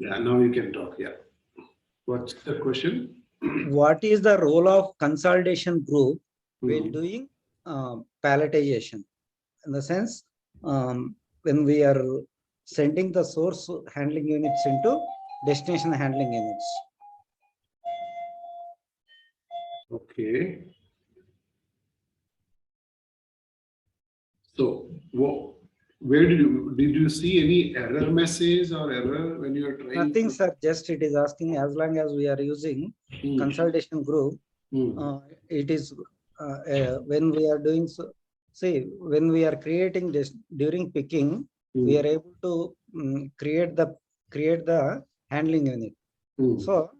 Yeah, now you can talk. Yeah. What's the question? What is the role of consolidation group while doing palletization? In the sense, when we are sending the source handling units into destination handling units. Okay. So, where did you see any error message or error when you are trying? Nothing, sir. Just it is asking as long as we are using consolidation group. It is when we are doing so. See, when we are creating this during picking, we are able to create the handling unit. So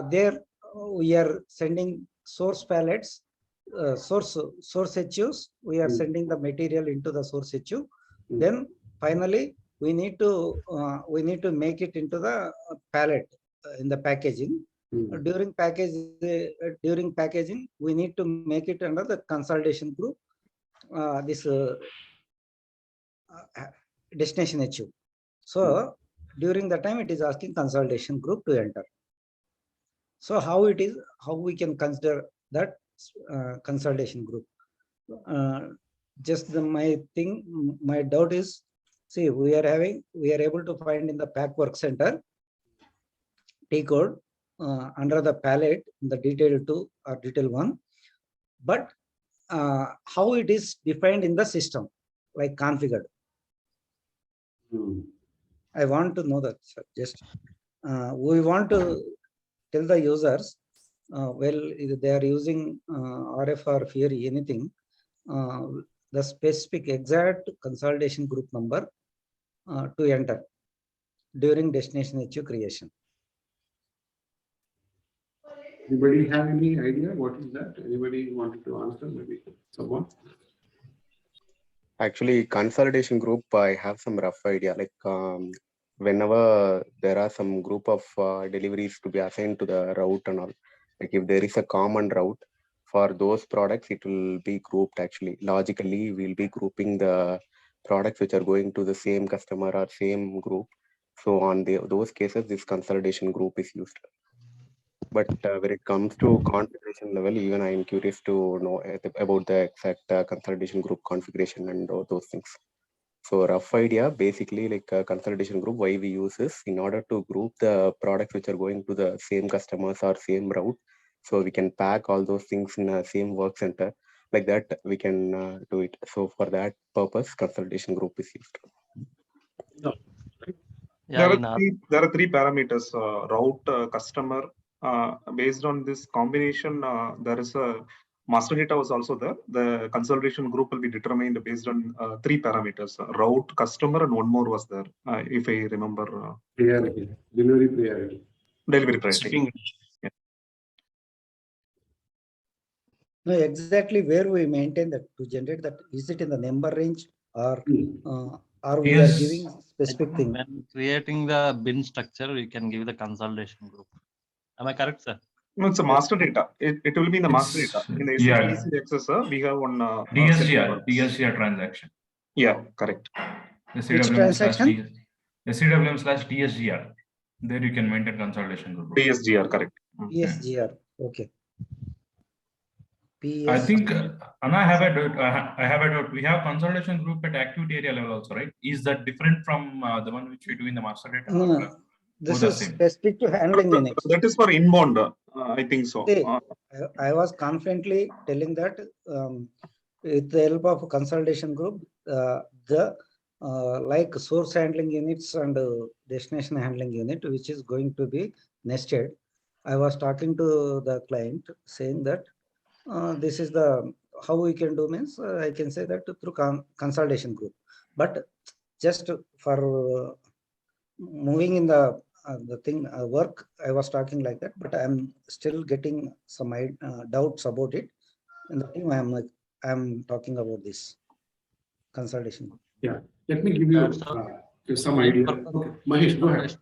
there we are sending source pallets, source HUs. We are sending the material into the source HU. Then finally we need to make it into the pallet in the packaging. During packaging, we need to make it under the consolidation group. This destination HU. So during the time it is asking consolidation group to enter. So how we can consider that consolidation group? Just my doubt is, see, we are able to find in the pack work center T code under the palette in the detail 2 or detail 1, but how it is defined in the system, like configured. I want to know that, sir. Just we want to tell the users, well, if they are using RF or Fury, anything, the specific exact consolidation group number to enter during destination HU creation. Anybody have any idea what is that? Anybody wanted to answer? Maybe someone. Actually, consolidation group, I have some rough idea. Like whenever there are some group of deliveries to be assigned to the route and all, like if there is a common route for those products, it will be grouped. Actually, logically, we'll be grouping the products which are going to the same customer or same group. So on those cases, this consolidation group is used. But when it comes to configuration level, even I am curious to know about the exact consolidation group configuration and those things. So rough idea, basically like a consolidation group, why we use is in order to group the products which are going to the same customers or same route. So we can pack all those things in the same work center. Like that, we can do it. So for that purpose, consolidation group is used. No. Yeah, there are three parameters, route, customer. Based on this combination, there is a master data was also there. The consolidation group will be determined based on three parameters: route, customer, and one more was there, if I remember. Priority, delivery priority. Delivery priority. Yeah. No, exactly where we maintain that to generate that. Is it in the number range or we are giving specific thing? When creating the bin structure, we can give the consolidation group. Am I correct, sir? No, it's a master data. It will be in the master data. In the SAP accessor, we have one DSGR transaction. Yeah, correct. Which transaction? SCWM/DSGR. There you can maintain consolidation group. DSGR, correct. DSGR. Okay. I think Anna, I have a doubt. We have consolidation group at activity area level also, right? Is that different from the one which we do in the master data? No. This is specific to handling units. That is for inbound. I think so. See, I was confidently telling that with the help of a consolidation group, like source handling units and destination handling unit, which is going to be nested. I was talking to the client saying that this is the how we can do means I can say that through consolidation group, but just for moving in the thing work, I was talking like that, but I'm still getting some doubts about it. In the team, I'm talking about this consolidation. Yeah, let me give you some idea. Okay, Mahesh, go ahead.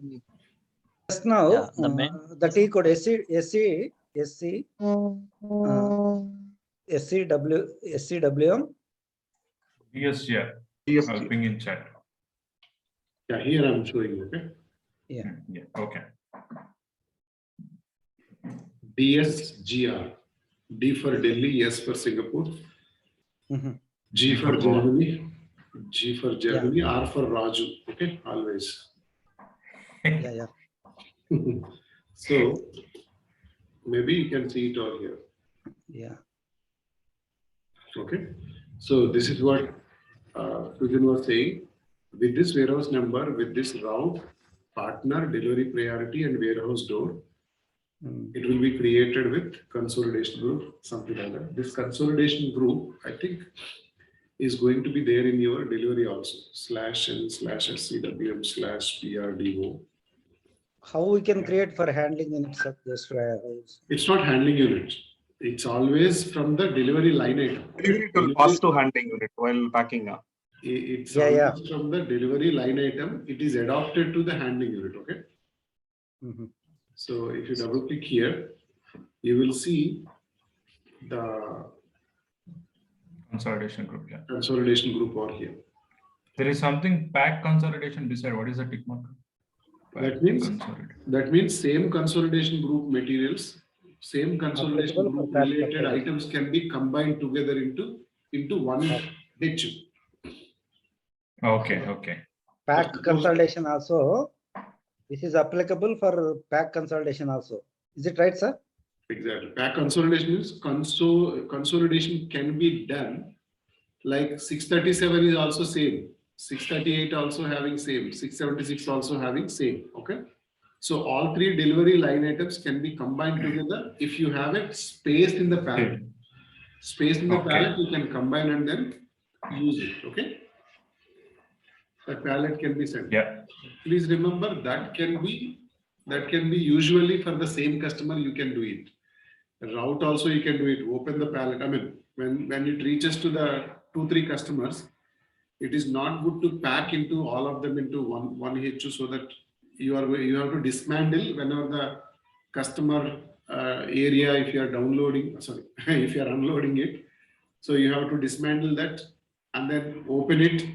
Just now, the T code SCWM. DSGR. I'll ping in chat. Yeah, here I'm showing. Okay. Yeah. Yeah. Okay. DSGR. D for Delhi, S for Singapore, Mhm. G for Goa. Germany, G for Germany, R for Raju. Okay, always. Yeah. So maybe you can see it all here. Yeah. Okay. So this is what Sujan was saying. With this warehouse number, with this route, partner, delivery priority, and warehouse door, it will be created with consolidation group, something like that. This consolidation group, I think, is going to be there in your delivery also. /n/scwm/prdo. How we can create for handling units of this warehouse? It's not handling unit. It's always from the delivery line item. It will pass to handling unit while packing up. It's Yeah. always from the delivery line item. It is adopted to the handling unit. Okay. Mhm. So if you double click here, you will see the Consolidation group. Yeah. consolidation group over here. There is something pack consolidation beside. What is the tick mark? That means same consolidation group materials, same consolidation Applicable for group pack related consolidation. items can be combined together into one HU. Okay. Pack consolidation also. This is applicable for pack consolidation also. Is it right, sir? Exactly. Pack consolidation is consolidation can be done like 637 is also same, 638 also having same, 676 also having same. Okay. So all three delivery line items can be combined together if you have it spaced in the pallet. Space in the pallet, you can combine and then use it. Okay. The pallet can be sent. Yeah. Please remember that can be usually for the same customer you can do it. Route also you can do it. Open the pallet. I mean, when it reaches to the 2-3 customers, it is not good to pack into all of them into one HU so that you have to dismantle whenever the customer area, if you are downloading, sorry, if you are unloading it. So you have to dismantle that and then open it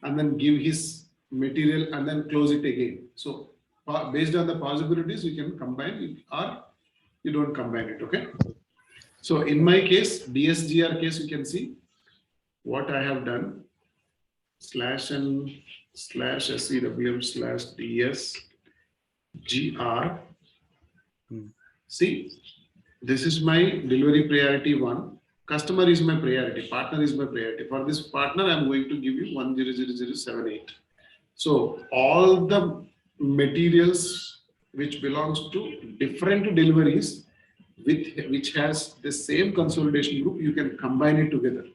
and then give his material and then close it again. So based on the possibilities, you can combine it or you don't combine it. Okay. So in my case, DSGR case, you can see what I have done. /n/scwm/ds/gr. See, this is my delivery priority 1. Customer is my priority. Partner is my priority. For this partner, I'm going to give you 100078. So all the materials which belongs to different deliveries which has the same consolidation group, you can combine it together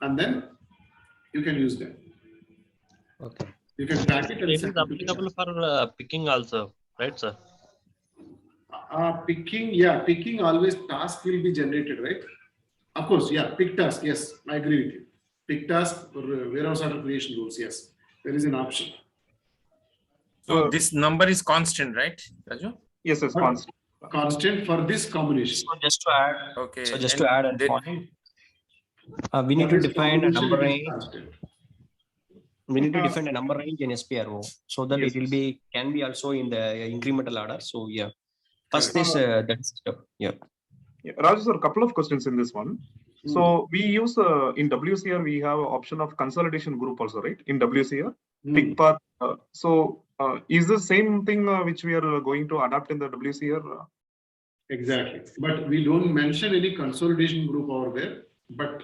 and then you can use them. Okay. You can pack it and It send is it to applicable for picking also, right, sir? Picking always task will be generated, right? Of course, yeah, pick task, yes, I agree with you. Pick task or warehouse order creation rules, yes, there is an option. So this number is constant, right, Raju? Yes, it's constant. Constant for this combination. So just to add, Okay. just to add a point, we need to define a number range. We need to define a number range in SPRO so that it will be can be also in the incremental order. So yeah, first this that's yeah. Raju sir, a couple of questions in this one. So we use in WCR we have option of consolidation group also, right? In WCR, pick path. Is the same thing which we are going to adapt in the WCR? Exactly, but we don't mention any consolidation group over there. But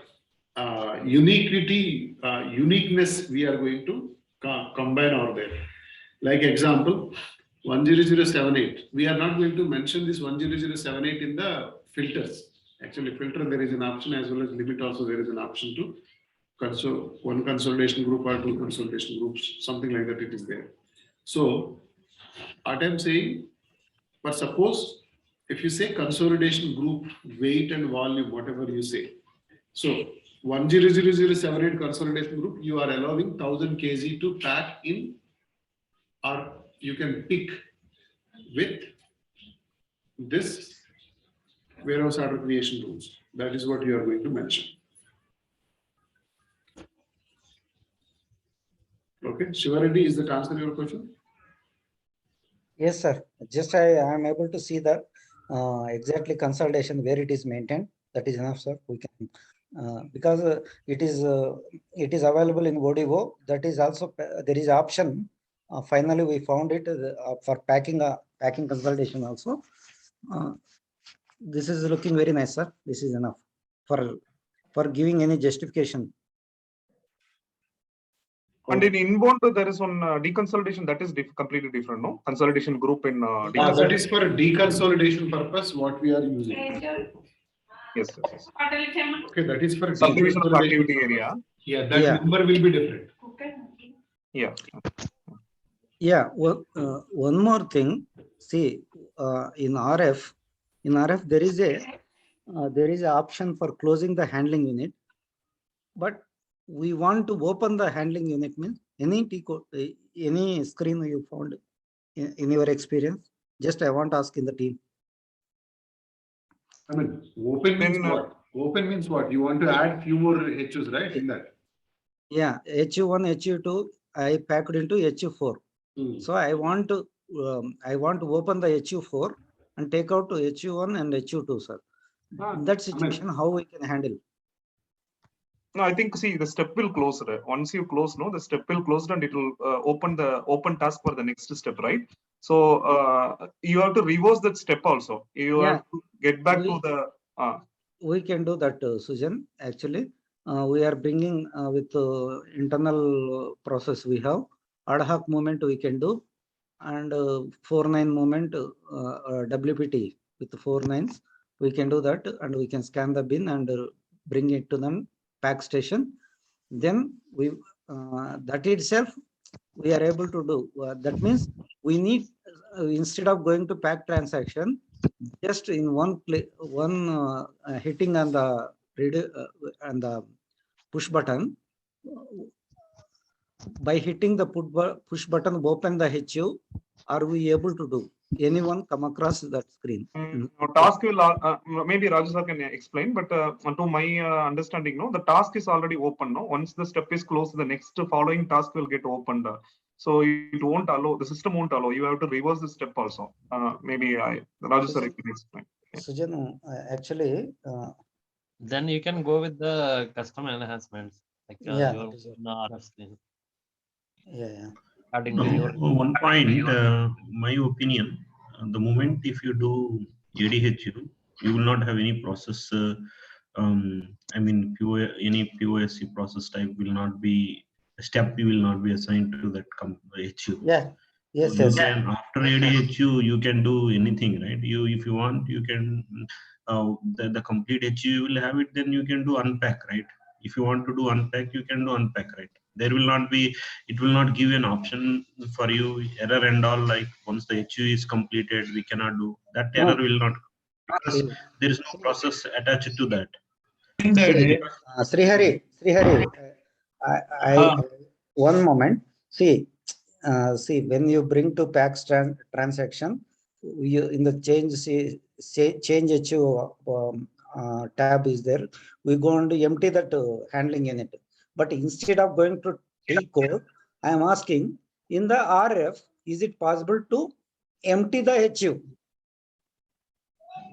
uniqueness we are going to combine over there. Like example, 10078. We are not going to mention this 10078 in the filters. Actually, filter there is an option as well as limit also there is an option to one consolidation group or 2 consolidation groups, something like that it is there. So what I'm saying, but suppose if you say consolidation group, weight and volume, whatever you say. So 100078 consolidation group, you are allowing 1000 kg to pack in, or you can pick with this warehouse order creation rules. That is what you are going to mention. Okay, Shivareddy, is that answer your question? Yes, sir. Just I am able to see the exactly consolidation where it is maintained. That is enough, sir. We can because it is available in ODO. That is also there is option. Finally, we found it for packing consolidation also. This is looking very nice, sir. This is enough for giving any justification. And in inbound, there is one deconsolidation that is completely different, no? Consolidation group in that is for deconsolidation purpose, what we are using. Yes. Okay, that is for Subdivision of deconsolidation. activity area. Yeah, that Yeah. number will be different. Yeah. Yeah, well, one more thing. See, in RF there is a option for closing the handling unit, but we want to open the handling unit. Means any screen you found in your experience. Just I want to ask in the team. I mean, open means what? Open means what? You want to add few more HUs, right? In that. Yeah, HU1, HU2, I packed into HU4. So I want to open the HU4 and take out to HU1 and HU2, sir. In that situation, how we can handle? No, I think, see, the step will close. Once you close, no, the step will close and it will open the open task for the next step, right? So you have to reverse that step also. You have to get back to the. We can do that, Sujan. Actually, we are bringing with internal process we have ad hoc movement we can do, and 4-9 movement WPT with 4 9s we can do that, and we can scan the bin and bring it to the pack station. Then we that itself we are able to do. That means we need instead of going to pack transaction, just in one hitting on the push button. By hitting the push button, open the HU. Are we able to do? Anyone come across that screen? Task will maybe Raju sir can explain, but to my understanding, no, the task is already open. No, once the step is closed, the next following task will get opened. So it won't allow, the system won't allow. You have to reverse the step also. Maybe Raju sir can explain. Sujan, actually. Then you can go with the custom enhancements, like your RF screen. Yeah. Adding to your one point, my opinion, the moment if you do ADHU, you will not have any process. I mean, any POSC process type will not be step. You will not be assigned to that HU. Yeah. Yes. You can after ADHU, you can do anything, right? You, if you want, you can the complete HU you will have it. Then you can do unpack, right? If you want to do unpack, you can do unpack, right? There will not be, it will not give an option for you error and all, like once the HU is completed, we cannot do that. Error will not, because there is no process attached to that. Srihari, I one moment. See, when you bring to PAX transaction, you in the change HU tab is there. We going to empty that handling unit. But instead of going to T code, I am asking in the RF, is it possible to empty the HU?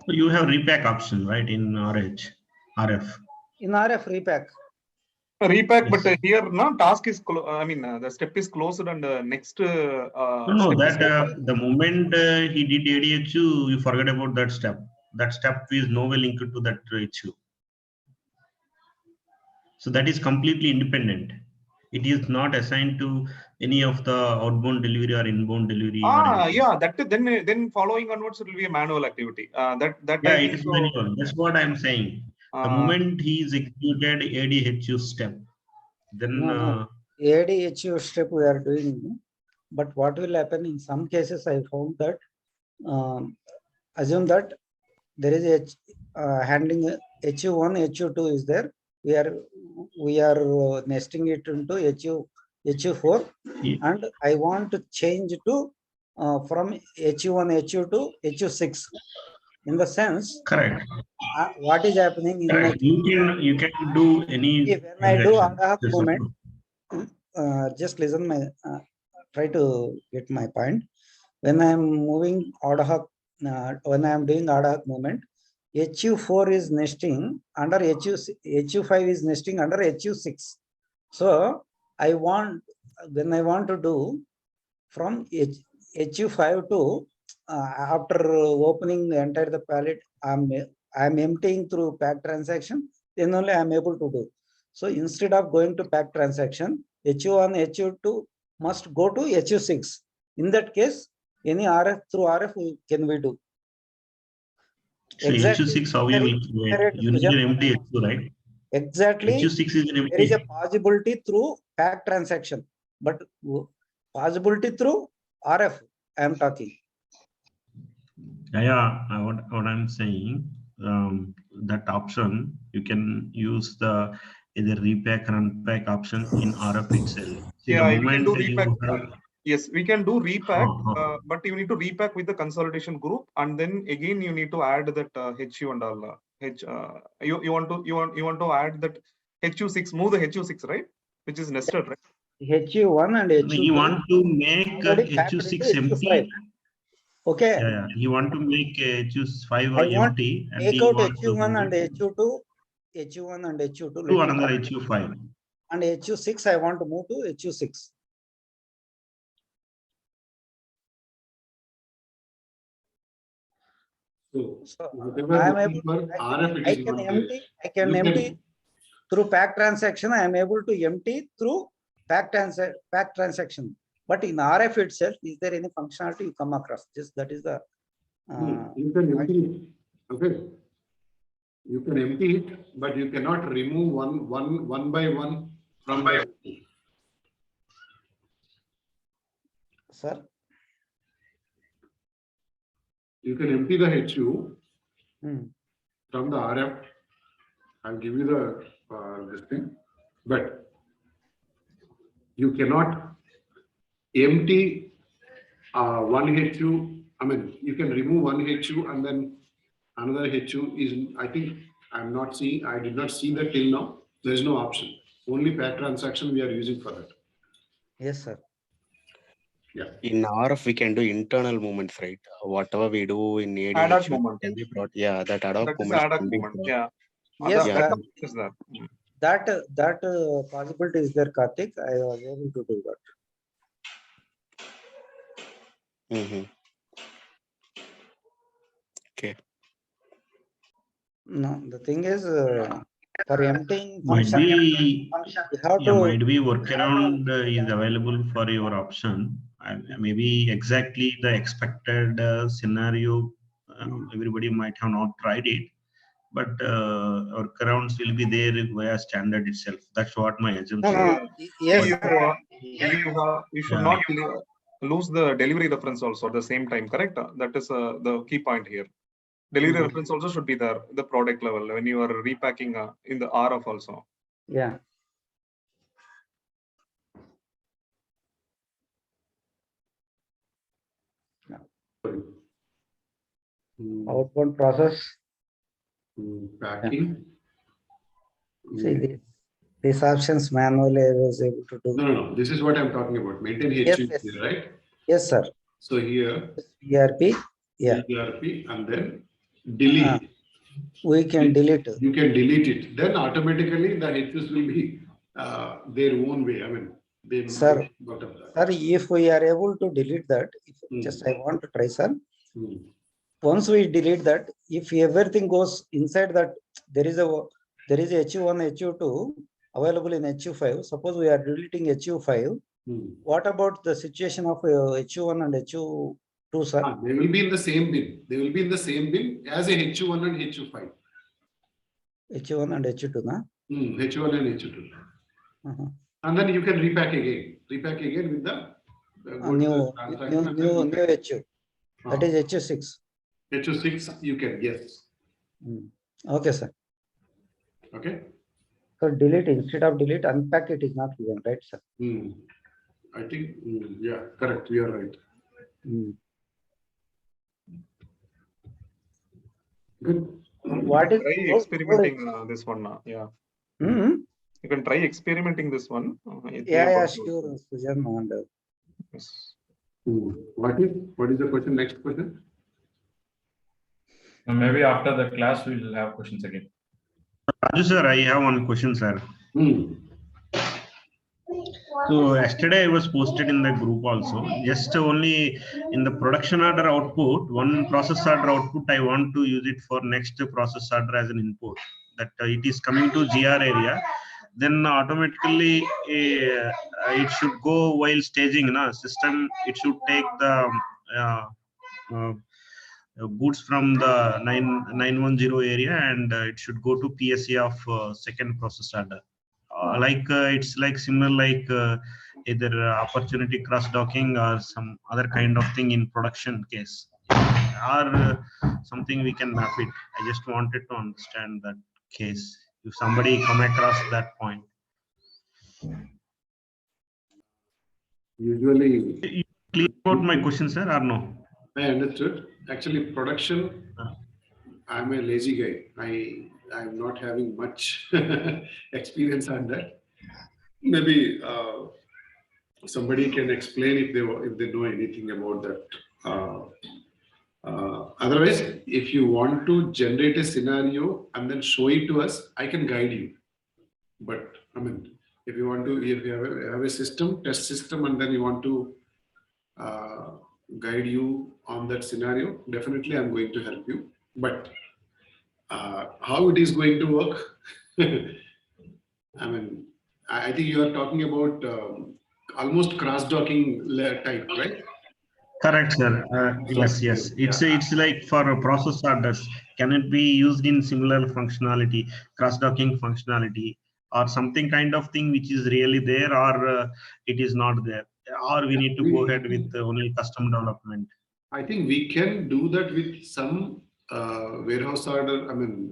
So you have repack option, right, in RF. In RF repack. Repack, yes. But here no task is I mean the step is closed and next. No, that the moment he did ADHU, you forget about that step. That step is nowhere linked to that HU. So that is completely independent. It is not assigned to any of the outbound delivery or inbound delivery. Yeah, that then following onwards it will be a manual activity. That yeah, it is manual. That's what I'm saying. The moment he is executed ADHU step, then ADHU step we are doing, but what will happen in some cases? I found that assume that there is a handling HU1, HU2 is there. We are nesting it into HU4, and I want to change to from HU1, HU to HU6. In the sense, correct. What is happening in my you can do any when I do ad hoc movement, just listen my try to get my point. when I am moving ad hoc, when I am doing ad hoc movement, HU4 is nesting under HU5 is nesting under HU6. So I want, when I want to do from HU5 to after opening the entire the palette, I'm emptying through pack transaction, then only I'm able to do. So instead of going to pack transaction, HU1, HU2 must go to HU6. In that case, any RF through RF can we do? So HU6, how you will create? You need an empty HU, right? Exactly. HU6 is an empty. There is a possibility through pack transaction, but possibility through RF, I am talking. Yeah, what I'm saying, that option, you can use the either repack or unpack option in RF itself. See, Yeah, the we can do moment repack. you have, Yes, we can do repack, Uh-huh. but you need to repack with the consolidation group, and then again you need to add that HU and all. You want to add that HU6, move the HU6, right? Which is nested, right? HU1 and HU2. you want to make already packed into HU6 empty. HU5. Okay. Yeah, you want to make HU5 I want empty, and take you out want to HU1 move and it HU2, HU1 and HU2. to little another correct. HU5. And HU6, I want to move to HU6. So I whatever am looking able, for RF, it I is can not there. empty, I can You empty through pack transaction. I am able to empty through pack transaction. But in RF itself, is there any functionality you come across? That is the. You can empty it. Okay. You can empty it, but you cannot remove one by one from the. Sir. You can empty the HU from the RF. I'll give you the this thing, but you cannot empty one HU. I mean, you can remove one HU and then another HU is. I think I'm not seeing. I did not see that till now. There is no option. Only pack transaction we are using for that. Yes, sir. Yeah. In RF, we can do internal movements, right? Whatever we do in Ad hoc ADH movement. can be brought. Yeah, that ad hoc That is movement. ad hoc movement. Yeah. Yes, that sir. is that. That possibility is there, Karthik. I was able to do that. Okay. No, the thing is, for emptying Might function, be, you have to. might be workaround is available for your option. Maybe exactly the expected scenario. Everybody might have not tried it, but workarounds will be there via standard itself. That's what my assumption. Yes. You should not lose the delivery reference also at the same time, correct? That is the key point here. Delivery reference also should be there, the product level, when you are repacking in the RF also. Yeah. Outbound process. Packing. See, these options manually I was able to do. No. This is what I'm talking about. Maintain HU, Yes. right? Yes, sir. So here, ERP. Yeah. ERP and then delete. We can delete. You can delete it. Then automatically the HUs will be their own way. I mean, they will Sir, bottom that. sir, if we are able to delete that, just I want to try, sir. Once we delete that, if everything goes inside that, there is a HU1, HU2 available in HU5. Suppose we are deleting HU5. What about the situation of HU1 and HU2, sir? They will be in the same bin. They will be in the same bin as a HU1 and HU5. HU1 and HU2, na? HU1 and HU2. And then you can repack again. Repack again with the new HU. That is HU6. HU6, you can, yes. Okay, sir. Okay. So delete, instead of delete, unpack it is not given, right, sir? I think, yeah, correct. You are right. Good. What is try experimenting this one now? Yeah. You can try experimenting this one. Yeah, sure, Sujan. Yes. What is the question? Next question? Maybe after the class, we will have questions again. Raju sir, I have one question, sir. So yesterday I was posted in the group also. Just only in the production order output, one process order output, I want to use it for next process order as an input. That it is coming to GR area. Then automatically it should go while staging na system. It should take the uh, goods from the 910 area and it should go to PSA of second process order. It's like similar like either opportunity cross docking or some other kind of thing in production case, or something we can map it. I just wanted to understand that case if somebody come across that point. Usually, You clear about my question, sir, or no? I understood. Actually, production, I'm a lazy guy. I'm not having much experience on that. Maybe somebody can explain if they know anything about that. Otherwise, if you want to generate a scenario and then show it to us, I can guide you. But I mean, if you have a system, test system, and then you want to guide you on that scenario, definitely I'm going to help you. But how it is going to work? I mean, I think you are talking about almost cross-docking type, right? Correct, sir. Yes. It's like for process orders. Can it be used in similar functionality, cross-docking functionality, or something kind of thing which is really there, or it is not there, or we need to go ahead with only custom development? I think we can do that with some warehouse order. I mean,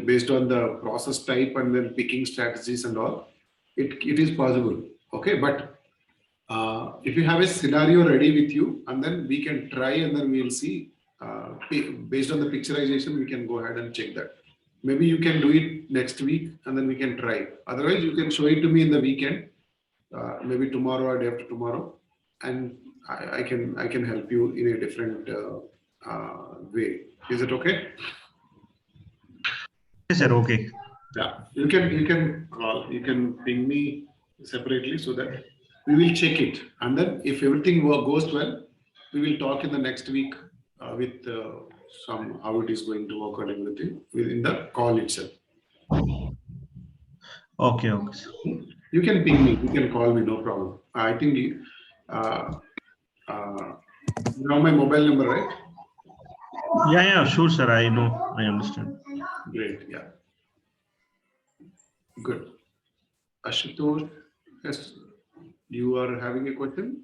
based on the process type and then picking strategies and all, it is possible. Okay, but if you have a scenario ready with you, and then we can try, and then we'll see. Based on the picturization, we can go ahead and check that. Maybe you can do it next week, and then we can try. Otherwise, you can show it to me in the weekend, maybe tomorrow or day after tomorrow, and I can help you in a different way. Is it okay? Yes, sir. Okay. Yeah, you can call, you can ping me separately so that we will check it, and then if everything goes well, we will talk in the next week with some how it is going to work and everything within the call itself. Okay. You can ping me, you can call me, no problem. I think you know my mobile number, right? Yeah, sure, sir. I know. I understand. Great. Yeah. Good. Ashutosh, yes, you are having a question?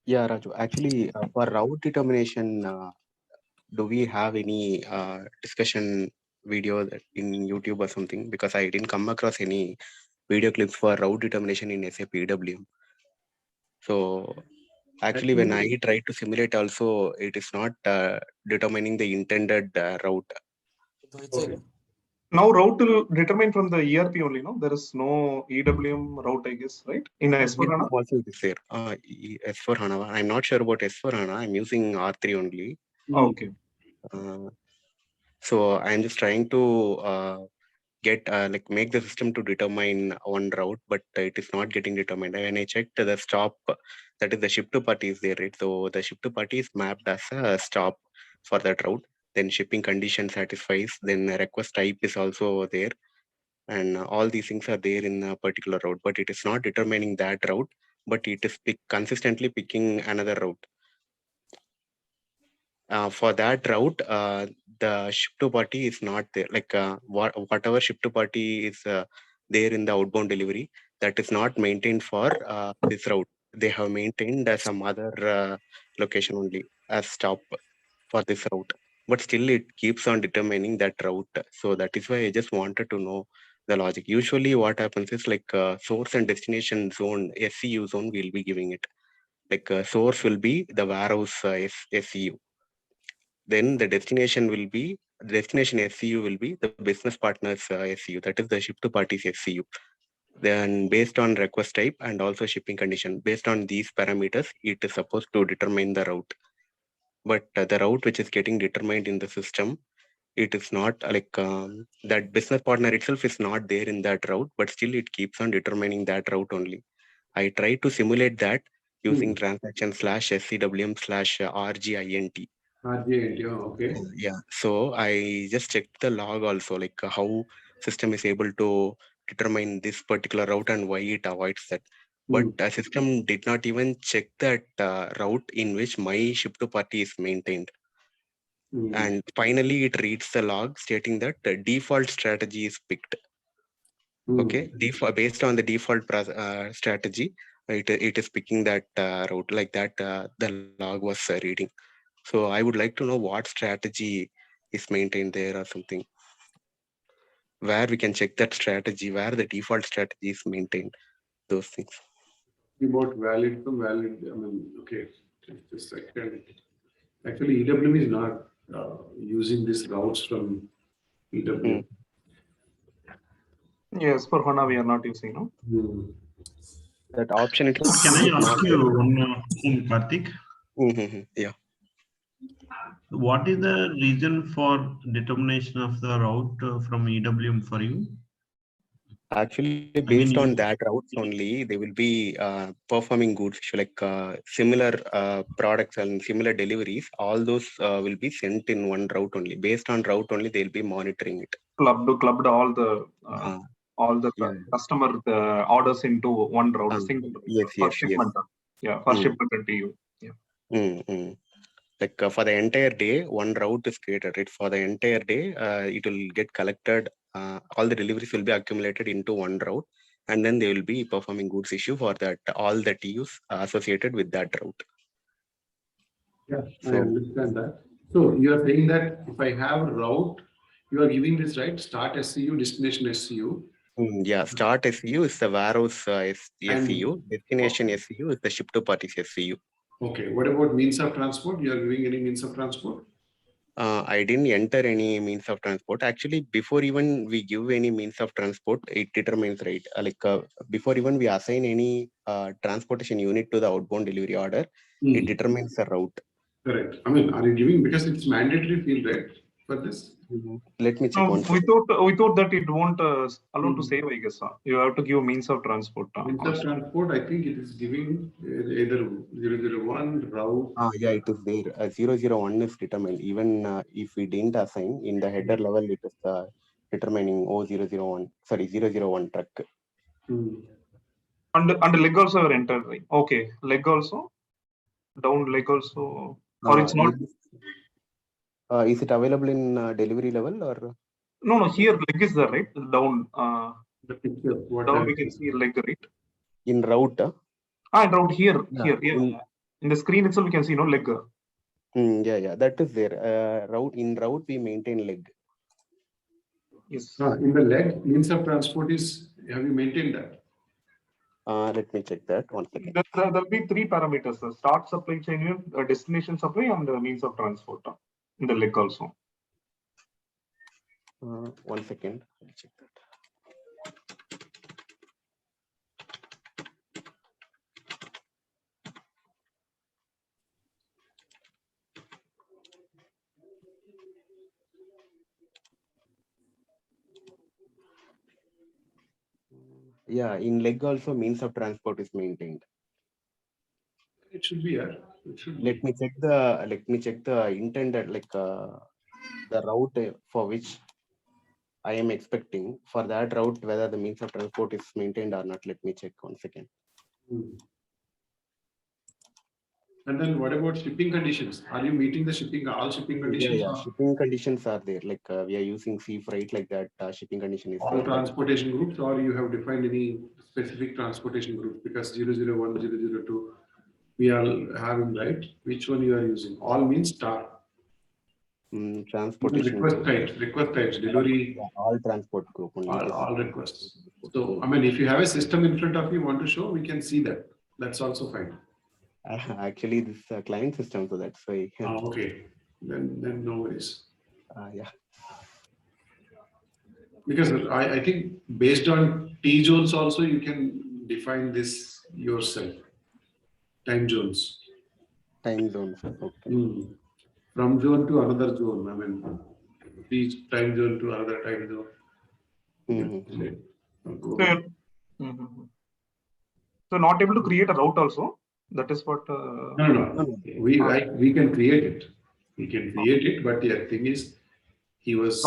Yeah, Raju. Actually, for route determination, do we have any discussion video that in YouTube or something? Because I didn't come across any video clips for route determination in SAP EWM. So actually, when I try to simulate also, it is not determining the intended route. Okay. Now route will determine from the ERP only, no? There is no EWM route, I guess, right? In S4HANA? Also is there. S4HANA. I'm not sure about S4HANA. I'm using R3 only. Okay. So I'm just trying to make the system to determine one route, but it is not getting determined. When I checked the stop, that is the ship to party is there, right? So the ship to party is mapped as a stop for that route. Then shipping condition satisfies. Then request type is also there, and all these things are there in a particular route. But it is not determining that route, but it is consistently picking another route. For that route, the ship to party is not there. Like whatever ship to party is there in the outbound delivery, that is not maintained for this route. They have maintained some other location only as stop for this route. But still, it keeps on determining that route. So that is why I just wanted to know the logic. Usually, what happens is like source and destination zone, SCU zone, will be giving it. Like source will be the warehouse SCU. Then the destination will be destination SCU will be the business partners SCU, that is the ship to parties SCU. Then based on request type and also shipping condition, based on these parameters, it is supposed to determine the route. But the route which is getting determined in the system, it is not that business partner itself is not there in that route, but still it keeps on determining that route only. I try to simulate that using transaction /SCWM/RGINT. RGINT, okay. Yeah. So I just checked the log also, like how system is able to determine this particular route and why it avoids that. But the system did not even check that route in which my ship to party is maintained. And finally, it reads the log stating that the default strategy is picked. Okay, based on the default strategy, it is picking that route like that. The log was reading. So I would like to know what strategy is maintained there or something, where we can check that strategy, where the default strategy is maintained. Those things. About valid to valid. I mean, okay, just a second. Actually, EWM is not using these routes from EWM. Yes, for HANA we are not using, no? That option it is. Can I ask you one thing, Karthik? Yeah. What is the reason for determination of the route from EWM for you? Actually, based on that routes only, they will be performing goods like similar products and similar deliveries. All those will be sent in one route only. Based on route only, they'll be monitoring it. Clubbed all the customer orders into one route, single route. Yes, for yes, shipment. yes. Yeah, for shipment to you. Yeah. Like for the entire day, one route is created. Right? For the entire day, it will get collected. All the deliveries will be accumulated into one route, and then they will be performing goods issue for that all the TUs associated with that route. Yeah, I understand that. So you are saying that if I have a route, you are giving this right, start SCU, destination SCU. Yeah, start SCU is the warehouse SCU, destination SCU is the ship to parties SCU. Okay, what about means of transport? You are giving any means of transport? I didn't enter any means of transport. Actually, before even we give any means of transport, it determines, right? Before even we assign any transportation unit to the outbound delivery order, it determines the route. Correct. I mean, are you giving, because it's mandatory field, right, for this? Let me check No, one second. we thought that it won't allow to save, I guess. You have to give means of transport. Means of transport, I think it is giving either 001 route. Yeah, it is there. 001 is determined. Even if we didn't assign, in the header level, it is determining 001. Sorry, 001 truck. And leg also are entered, right? Okay, leg also, down leg also, or it's not. Is it available in delivery level or? No, here leg is there, right? Down. The picture. Down we can see leg, right? In route. And route here. In the screen itself, we can see no leg. Yeah, that is there. Route we maintain leg. Yes. In the leg, means of transport is, have you maintained that? Let me check that one second. There'll be three parameters: the start supply chain unit, destination supply, and the means of transport in the leg also. 1 second. I'll check that. Yeah, in leg also means of transport is maintained. It should be here. Let me check the intended the route for which I am expecting. For that route, whether the means of transport is maintained or not. Let me check 1 second. And then what about shipping conditions? Are you meeting the all shipping conditions? Yeah, shipping conditions are there. We are using sea freight like that. Shipping condition is all there. Transportation groups, or you have defined any specific transportation group? Because 001, 002, we are having, right? Which one you are using? All means star. Transportation request types, delivery. All transport group. All requests. So, I mean, if you have a system in front of you want to show, we can see that. That's also fine. Actually, this client system, so that's why. Okay, then no worries. Yeah. Because I think based on T zones also you can define this yourself. Time zones. Time zones. Okay. From zone to another zone. I mean, each time zone to another time zone. So not able to create a route also. That is what. No. We can create it. We can create it, but the thing is, he was.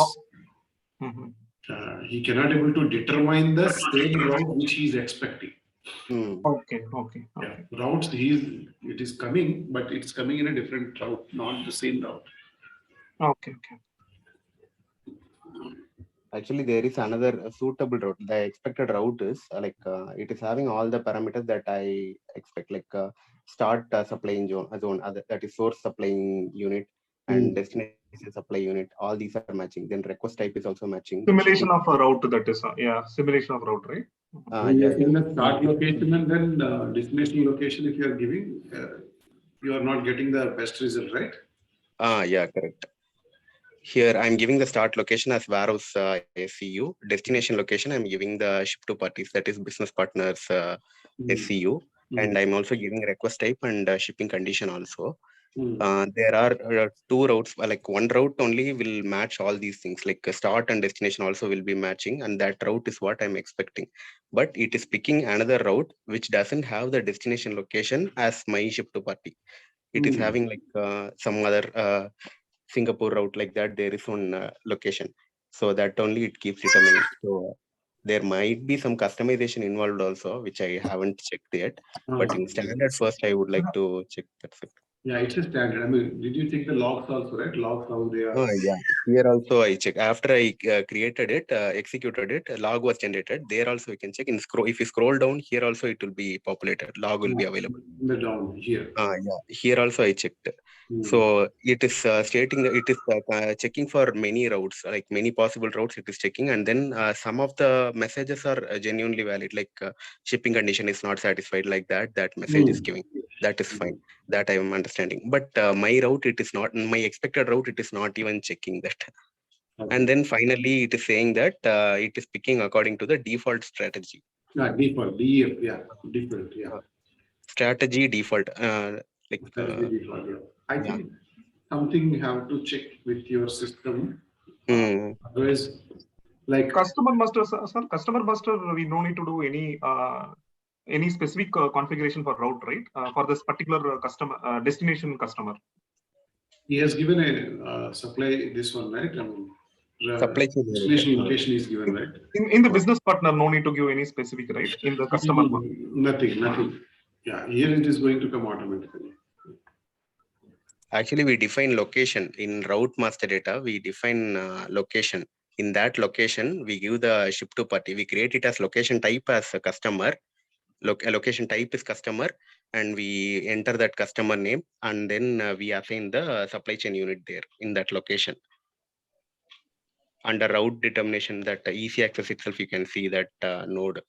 He cannot able to determine the same route which he is expecting. Okay. Yeah, routes it is coming, but it's coming in a different route, not the same route. Okay. Actually, there is another suitable route. The expected route is it is having all the parameters that I expect, start supplying zone, that is source supplying unit and destination supply unit. All these are matching. Then request type is also matching. Simulation of a route, that is, simulation of route, right? In the start location and then destination location, if you are giving, you are not getting the best result, right? Yeah, correct. Here I'm giving the start location as warehouse SCU. Destination location I'm giving the ship to parties, that is business partners SCU, and I'm also giving request type and shipping condition also. There are two routes, like one route only will match all these things, like start and destination also will be matching, and that route is what I'm expecting. But it is picking another route which doesn't have the destination location as my ship to party. It is having some other Singapore route like that. There is one location, so that only it keeps determining. So there might be some customization involved also, which I haven't checked yet. But in standard, first I would like to check that. Yeah, it's a standard. I mean, did you take the logs also, right? Logs how they are. Yeah, here also I check. After I created it, executed it, a log was generated. There also we can check. If you scroll down, here also it will be populated. Log will be available. In the down here. Yeah, here also I checked. So it is stating that it is checking for many routes, like many possible routes it is checking, and then some of the messages are genuinely valid, like shipping condition is not satisfied, like that message is giving. That is fine. That I am understanding. But my route, it is not, my expected route, it is not even checking that. And then finally it is saying that it is picking according to the default strategy. Default, DEF, yeah, default, yeah. Strategy default. Strategy default, yeah. I think something you have to check with your system. Otherwise, like customer master, sir, customer master, we no need to do any specific configuration for route, right? For this particular customer destination customer. He has given a supply this one, right? I mean, supply destination location is given, right? In the business partner, no need to give any specific, right? In the customer one. Nothing. Yeah, here it is going to come automatically. Actually, we define location in route master data. We define location. In that location, we give the ship to party. We create it as location type as a customer. Location type is customer, and we enter that customer name, and then we assign the supply chain unit there in that location. Under route determination, that easy access itself, you can see that node.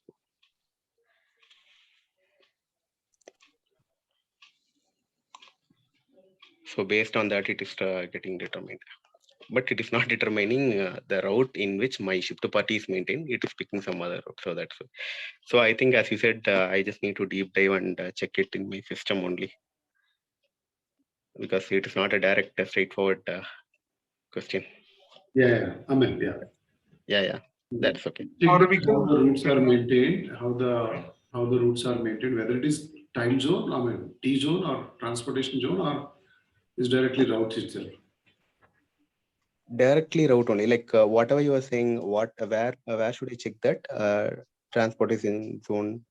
So based on that, it is getting determined. But it is not determining the route in which my ship to party is maintained. It is picking some other route. So that's so I think, as you said, I just need to deep dive and check it in my system only, because it is not a direct, straightforward question. Yeah. I mean, Yeah. That's okay. How the routes are maintained, how the routes are maintained, whether it is time zone, I mean T zone or transportation zone, or is directly route itself. Directly route only, like whatever you are saying. Where should I check that transportation zone?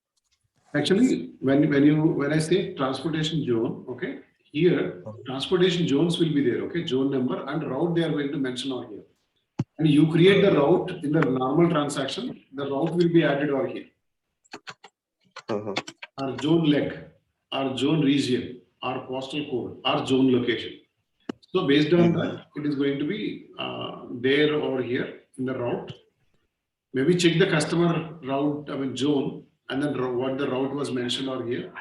Actually, when I say transportation zone, okay, here transportation zones will be there, okay, zone number and route they are going to mention over here. And you create the route in the normal transaction, the route will be added over here. Our zone leg, our zone region, our postal code, our zone location. So based on that, it is going to be there over here in the route. Maybe check the customer route, I mean zone, and then what the route was mentioned over here.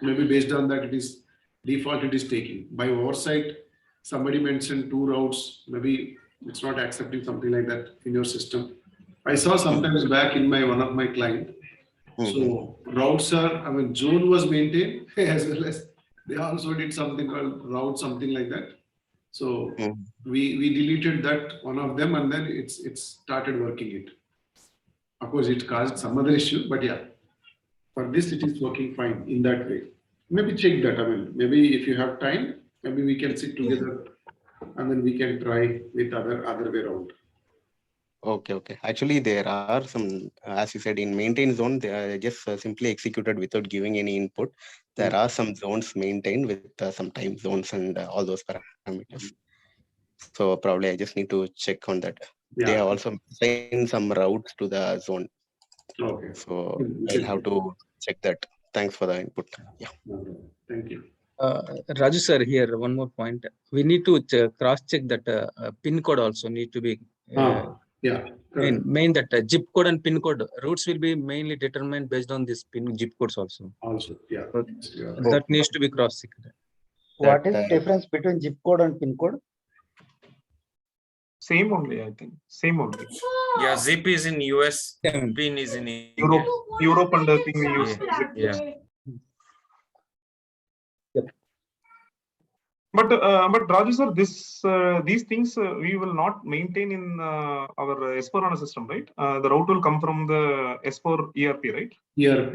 Maybe based on that, it is default, it is taking. By oversight, somebody mentioned 2 routes. Maybe It's not accepting something like that in your system. I saw sometimes back in one of my client. So routes are, I mean, zone was maintained as well as they also did something called route, something like that. So we deleted that one of them, and then it's started working it. Of course, it caused some other issue, but yeah, for this it is working fine in that way. Maybe check that. I mean, maybe if you have time, maybe we can sit together and then we can try with other way around. Okay. Actually, there are some, as you said, in maintain zone, they are just simply executed without giving any input. There are some zones maintained with some time zones and all those parameters. So probably I just need to check on that. They have also assigned some routes to the zone. Okay. So I'll have to check that. Thanks for the input. Yeah. Thank you. Raju sir, here one more point. We need to cross check that pin code also need to be main that zip code and pin code routes will be mainly determined based on this pin zip codes also. Also, yeah. So that needs to be cross checked. What is the difference between zip code and pin code? Same only, I think. Same only. Yeah, zip is in US, pin is in Europe. Europe and the thing we use zip. Yeah. But Raju sir, these things we will not maintain in our S4HANA system, right? The route will come from the S4 ERP, right? ERP,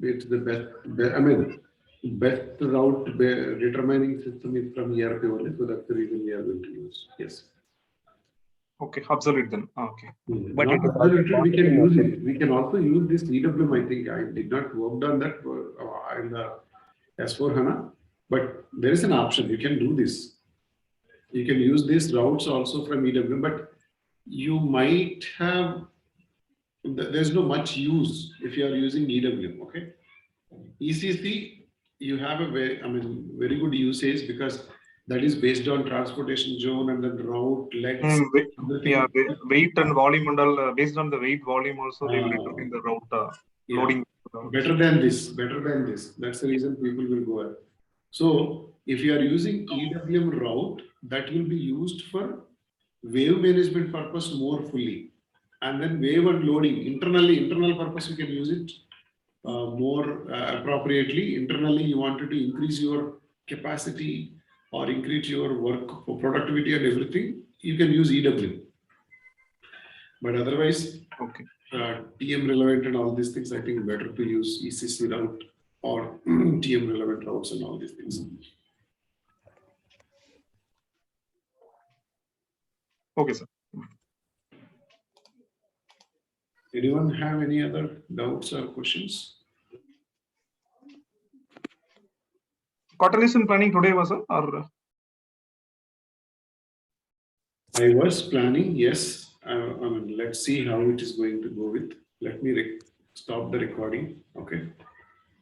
it's the best. I mean, best route determining system is from ERP only, so that's the reason we are going to use. Yes. Okay, absolute then. Okay. But not absolute, we can use it. We can also use this EWM. I think I did not work on that in the S4HANA, but there is an option. You can do this. You can use these routes also from EWM, but you might have, there's no much use if you are using EWM. Okay. ECC, you have a very good usage because that is based on transportation zone and then route, legs. Weight and volume and based on the weight volume also they will determine the route loading. Better than this. That's the reason people will go ahead. So if you are using EWM route, that will be used for wave management purpose more fully. And then wave and loading, internal purpose, you can use it more appropriately. Internally, you wanted to increase your capacity or increase your work for productivity and everything, you can use EWM. But otherwise, TM relevant and all these things, I think better to use ECC route or TM relevant routes and all these things. Okay, sir. Anyone have any other doubts or questions? Consolidation planning today was or? I was planning, yes. I mean, let's see how it is going to go with. Let me stop the recording. Okay.